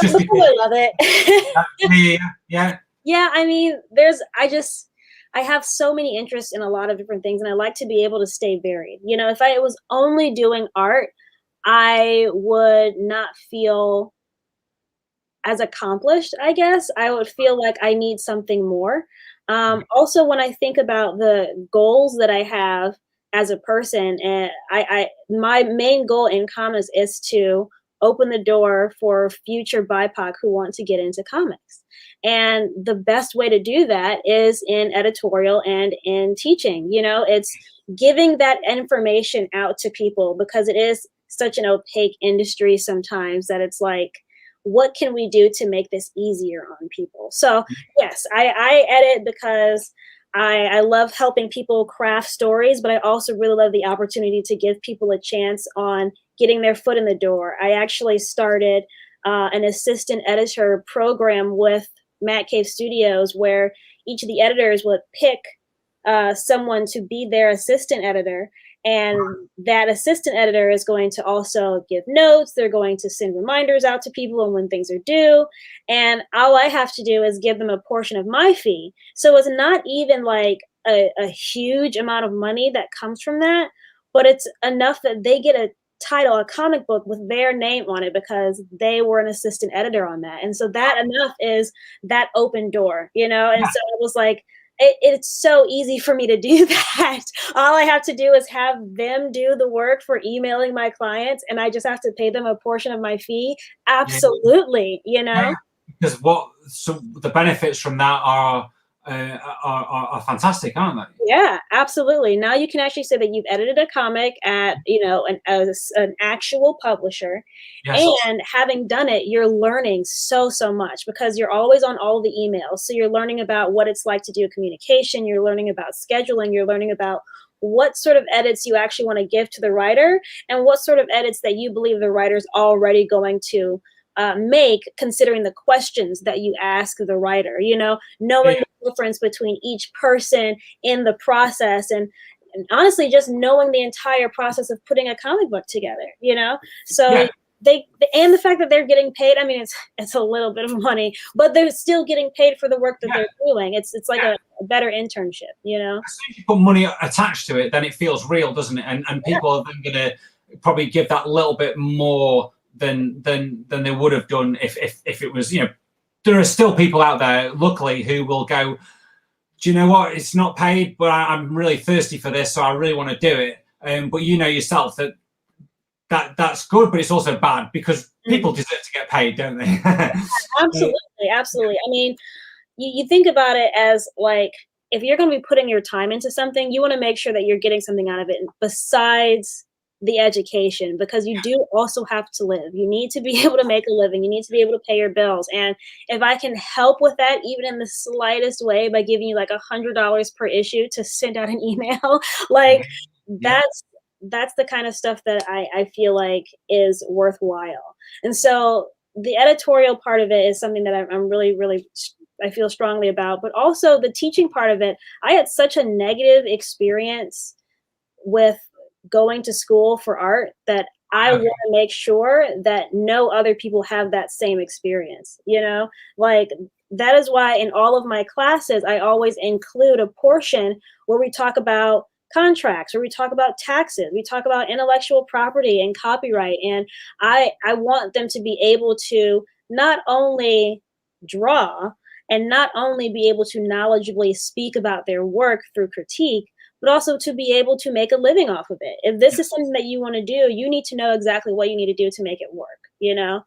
Just because I love it. Yeah. Yeah, I mean, I have so many interests in a lot of different things, and I like to be able to stay varied. You know, if I was only doing art, I would not feel as accomplished, I guess. I would feel like I need something more. Also, when I think about the goals that I have as a person, and my main goal in comics is to open the door for future BIPOC who want to get into comics. And the best way to do that is in editorial and in teaching. You know, it's giving that information out to people because it is such an opaque industry sometimes that it's like, what can we do to make this easier on people? So yes, I edit because I love helping people craft stories, but I also really love the opportunity to give people a chance on getting their foot in the door. I actually started an assistant editor program with Macc-Pow Studios where each of the editors would pick someone to be their assistant editor. And that assistant editor is going to also give notes. They're going to send reminders out to people on when things are due. And all I have to do is give them a portion of my fee. So it's not even like a huge amount of money that comes from that, but it's enough that they get a title, a comic book with their name on it because they were an assistant editor on that. And so that enough is that open door, you know? And so it was like, it's so easy for me to do that. All I have to do is have them do the work for emailing my clients, and I just have to pay them a portion of my fee. Absolutely, you know. Because the benefits from that are fantastic, aren't they? Yeah, absolutely. Now you can actually say that you've edited a comic at, you know, an actual publisher. Yes. And having done it, you're learning so much because you're always on all the emails. So you're learning about what it's like to do communication. You're learning about scheduling. You're learning about what sort of edits you actually want to give to the writer and what sort of edits that you believe the writer's already going to make, considering the questions that you ask the writer, you know, knowing the difference between each person in the process and honestly just knowing the entire process of putting a comic book together, you know. So and the fact that they're getting paid, I mean, it's a little bit of money, but they're still getting paid for the work that they're doing. It's like a better internship, you know. As soon as you put money attached to it, then it feels real, doesn't it? And people are then going to probably give that little bit more than they would have done if it was, you know. There are still people out there, luckily, who will go, do you know what? It's not paid, but I'm really thirsty for this, so I really want to do it. But you know yourself that's good, but it's also bad because people deserve to get paid, don't they? Absolutely. I mean, you think about it as like, if you're going to be putting your time into something, you want to make sure that you're getting something out of it besides the education, because you do also have to live. You need to be able to make a living. You need to be able to pay your bills. And if I can help with that, even in the slightest way, by giving you like $100 per issue to send out an email, like that's the kind of stuff that I feel like is worthwhile. And so the editorial part of it is something that I'm really, I feel strongly about, but also the teaching part of it. I had such a negative experience with going to school for art that I want to make sure that no other people have that same experience, you know, like that is why in all of my classes, I always include a portion where we talk about contracts, where we talk about taxes, we talk about intellectual property and copyright. And I want them to be able to not only draw and not only be able to knowledgeably speak about their work through critique, but also to be able to make a living off of it. If this is something that you want to do, you need to know exactly what you need to do to make it work, you know?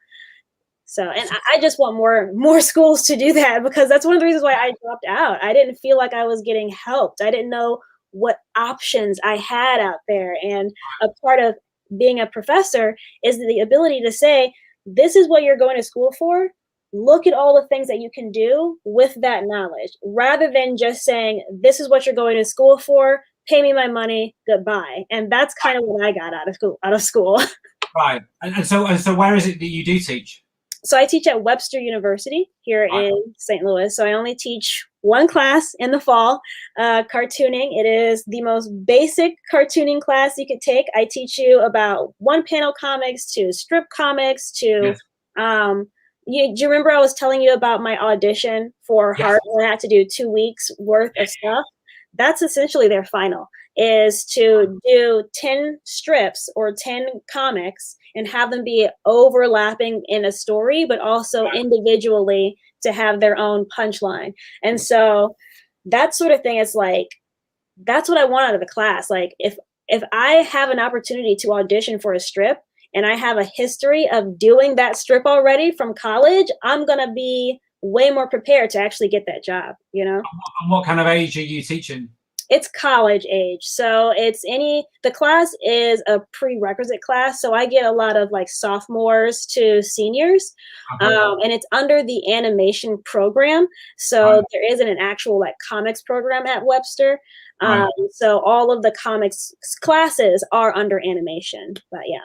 So, and I just want more schools to do that, because that's one of the reasons why I dropped out. I didn't feel like I was getting helped. I didn't know what options I had out there. And a part of being a professor is the ability to say, this is what you're going to school for. Look at all the things that you can do with that knowledge, rather than just saying, this is what you're going to school for, pay me my money, goodbye. And that's kind of what I got out of school. Right. And so where is it that you do teach? So I teach at Webster University here in St. Louis. So I only teach one class in the fall, cartooning. It is the most basic cartooning class you could take. I teach you about one panel comics to strip comics to, do you remember I was telling you about my audition for Heart where I had to do 2 weeks worth of stuff? That's essentially their final, is to do 10 strips or 10 comics and have them be overlapping in a story, but also individually to have their own punchline. And so that sort of thing is like, that's what I want out of the class. Like if I have an opportunity to audition for a strip and I have a history of doing that strip already from college, I'm going to be way more prepared to actually get that job, you know? And what kind of age are you teaching? It's college age. So the class is a prerequisite class. So I get a lot of like sophomores to seniors, and it's under the animation program. So there isn't an actual like comics program at Webster. So all of the comics classes are under animation, but yeah.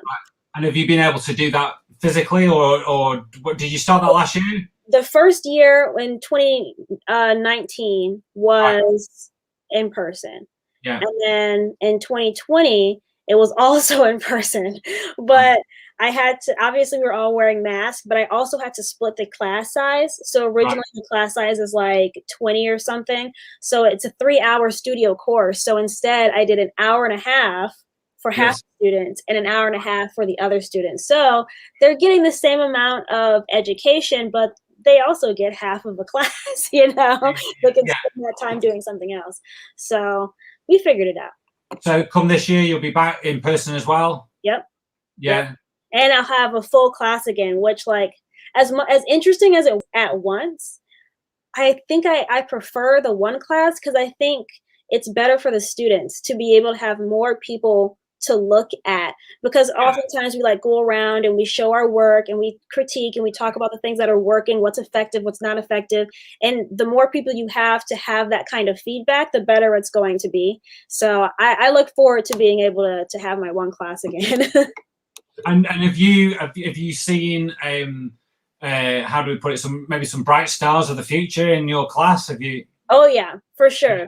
And have you been able to do that physically or what, did you start that last year? The first year in 2019 was in person. Yeah. And then in 2020, it was also in person. But I had to, obviously we were all wearing masks, but I also had to split the class size. So originally the class size is like 20 or something. So it's a 3-hour studio course. So instead I did an hour and a half for half the students and an hour and a half for the other students. So they're getting the same amount of education, but they also get half of a class, you know, they can spend that time doing something else. So we figured it out. So come this year, you'll be back in person as well? Yep. Yeah. Yep. And I'll have a full class again, which like, as interesting as it at once, I think I prefer the one class because I think it's better for the students to be able to have more people to look at, because oftentimes we like go around and we show our work and we critique and we talk about the things that are working, what's effective, what's not effective. And the more people you have to have that kind of feedback, the better it's going to be. So I look forward to being able to have my one class again. And have you seen how do we put it, maybe some bright stars of the future in your class? Have you? Oh yeah, for sure.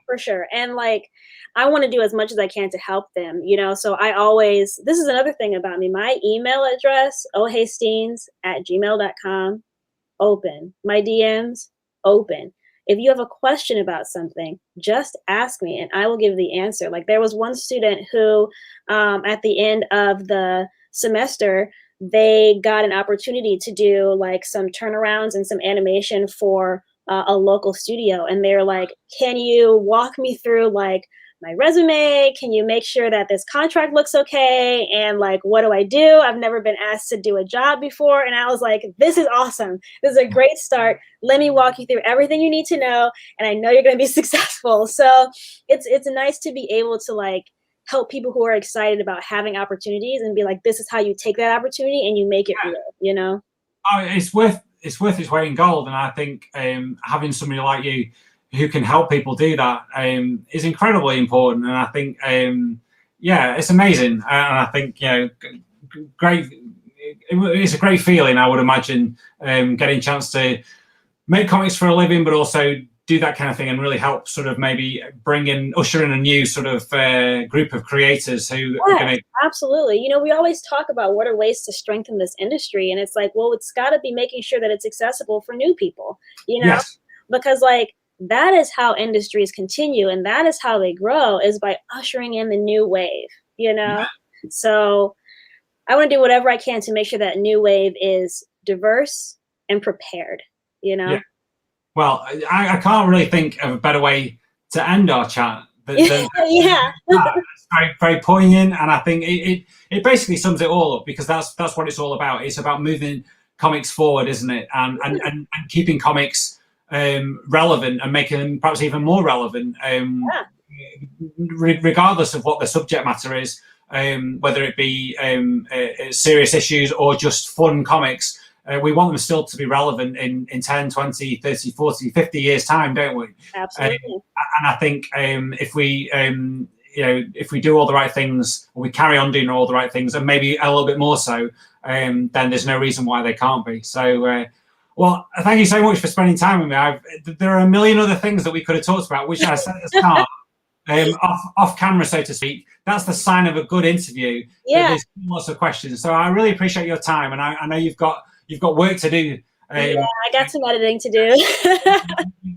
And like, I want to do as much as I can to help them, you know? So this is another thing about me. My email address, ohsteenz@gmail.com, open. My DMs, open. If you have a question about something, just ask me and I will give the answer. Like there was one student who, at the end of the semester, they got an opportunity to do like some turnarounds and some animation for a local studio. And they're like, can you walk me through like my resume? Can you make sure that this contract looks okay? And like, what do I do? I've never been asked to do a job before. And I was like, this is awesome. This is a great start. Let me walk you through everything you need to know. And I know you're going to be successful. So it's nice to be able to like help people who are excited about having opportunities and be like, this is how you take that opportunity and you make it real, you know? Oh, it's worth its weight in gold. And I think having somebody like you who can help people do that is incredibly important. And I think, it's amazing. And I think, great. It's a great feeling, I would imagine, getting a chance to make comics for a living, but also do that kind of thing and really help sort of maybe usher in a new sort of group of creators who are going to. Absolutely. You know, we always talk about what are ways to strengthen this industry. And it's like, well, it's got to be making sure that it's accessible for new people, you know, because like, that is how industries continue and that is how they grow, is by ushering in the new wave, you know? So I want to do whatever I can to make sure that new wave is diverse and prepared, you know? Well, I can't really think of a better way to end our chat. It's very, very poignant. And I think it basically sums it all up, because that's what it's all about. It's about moving comics forward, isn't it? And keeping comics relevant and making them perhaps even more relevant, regardless of what the subject matter is, whether it be serious issues or just fun comics. We want them still to be relevant in 10, 20, 30, 40, 50 years time, don't we? Absolutely. And I think if we if we do all the right things, or we carry on doing all the right things, and maybe a little bit more so, then there's no reason why they can't be. So, well, thank you so much for spending time with me. There are a million other things that we could have talked about, which I said at the start, off camera, so to speak. That's the sign of a good interview. Yeah. There's lots of questions. So I really appreciate your time, and I know you've got work to do. Yeah, I got some editing to do.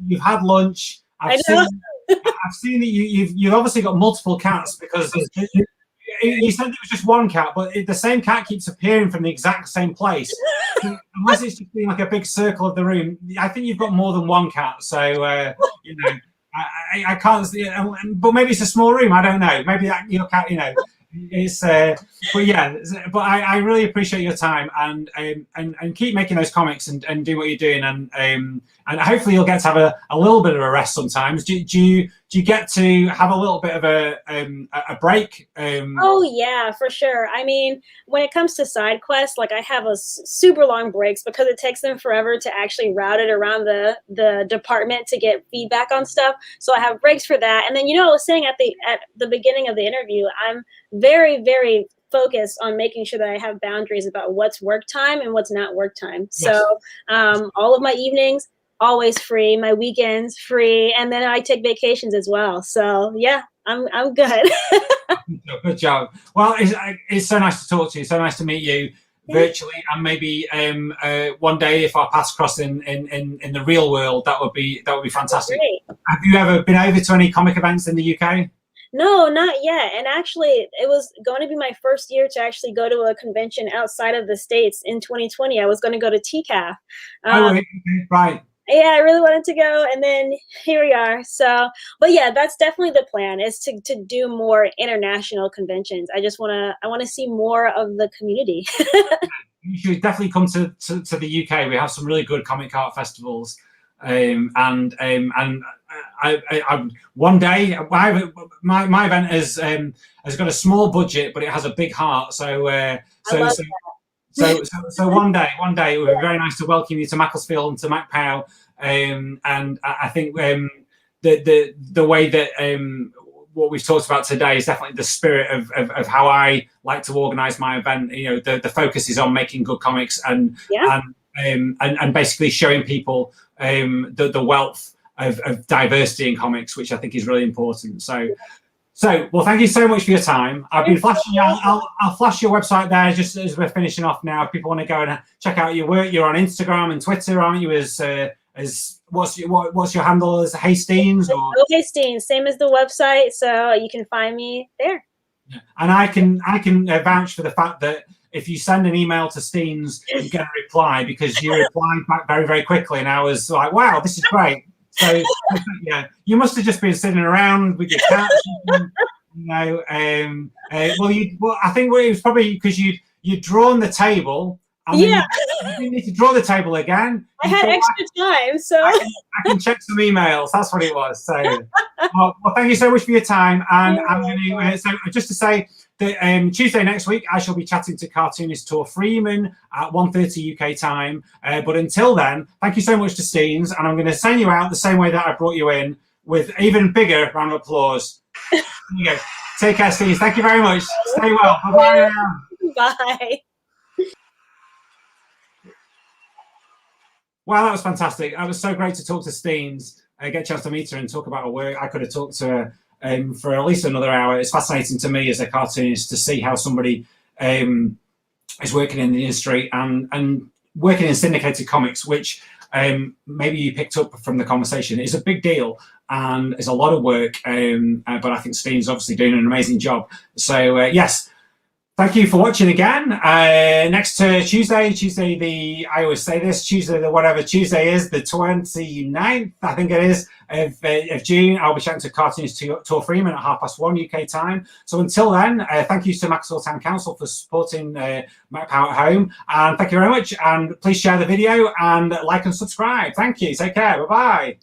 You've had lunch. I've seen that you've obviously got multiple cats, because you said it was just one cat, but the same cat keeps appearing from the exact same place. Unless it's just being like a big circle of the room, I think you've got more than one cat. So I can't see it, but maybe it's a small room. I don't know. Maybe your cat, it's. But yeah, but I really appreciate your time, and keep making those comics and do what you're doing, and hopefully you'll get to have a little bit of a rest sometimes. Do you get to have a little bit of a break? Oh yeah, for sure. I mean, when it comes to side quests, like I have a super long breaks because it takes them forever to actually route it around the department to get feedback on stuff. So I have breaks for that. And then, I was saying at the beginning of the interview, I'm very, very focused on making sure that I have boundaries about what's work time and what's not work time. Yes. So all of my evenings, always free, my weekends free, and then I take vacations as well. So yeah, I'm good. Good job. Well, it's so nice to talk to you. So nice to meet you virtually, and maybe one day if our paths cross in the real world, that would be fantastic. Have you ever been over to any comic events in the UK? No, not yet. And actually, it was going to be my first year to actually go to a convention outside of the States in 2020. I was going to go to TCAF. Right. Yeah, I really wanted to go, and then here we are. So, but yeah, that's definitely the plan, is to do more international conventions. I want to see more of the community. You should definitely come to the UK. We have some really good comic art festivals, and I one day my event has got a small budget, but it has a big heart. So one day it would be very nice to welcome you to Macclesfield and to Macc-Pow, and I think the way that what we've talked about today is definitely the spirit of how I like to organise my event. The focus is on making good comics and basically showing people the wealth of diversity in comics, which I think is really important. So, well, thank you so much for your time. I've been flashing. I'll flash your website there just as we're finishing off now. If people want to go and check out your work, you're on Instagram and Twitter, aren't you? As what's your handle? As Hey Steenz? Or? Hey Steenz, same as the website, so you can find me there. Yeah. And I can vouch for the fact that if you send an email to Steenz, you get a reply, because you replied back very, very quickly, and I was like, wow, this is great. So yeah, you must have just been sitting around with your cats, well, I think it was probably because you'd drawn the table. And you didn't need to draw the table again. I had extra time, so I can check some emails. That's what it was. So, well, thank you so much for your time. And so just to say that Tuesday next week, I shall be chatting to cartoonist Tor Freeman at 1:30 UK time. But until then, thank you so much to Steenz, and I'm going to send you out the same way that I brought you in, with even bigger round of applause. There you go. Take care, Steenz. Thank you very much. Stay well. Bye-bye. Bye. Wow, that was fantastic. It was so great to talk to Steenz, get a chance to meet her and talk about her work. I could have talked to her for at least another hour. It's fascinating to me as a cartoonist to see how somebody is working in the industry and working in syndicated comics, which maybe you picked up from the conversation, is a big deal and is a lot of work. But I think Steenz is obviously doing an amazing job. So yes. Thank you for watching again. Next Tuesday, I always say this, whatever Tuesday is, the 29th, I think it is, of June, I'll be chatting to cartoonist Tor Freeman at 1:30 UK time. So until then, thank you to Macclesfield Town Council for supporting Macc-Pow at Home. And thank you very much. And please share the video and like and subscribe. Thank you. Take care. Bye-bye.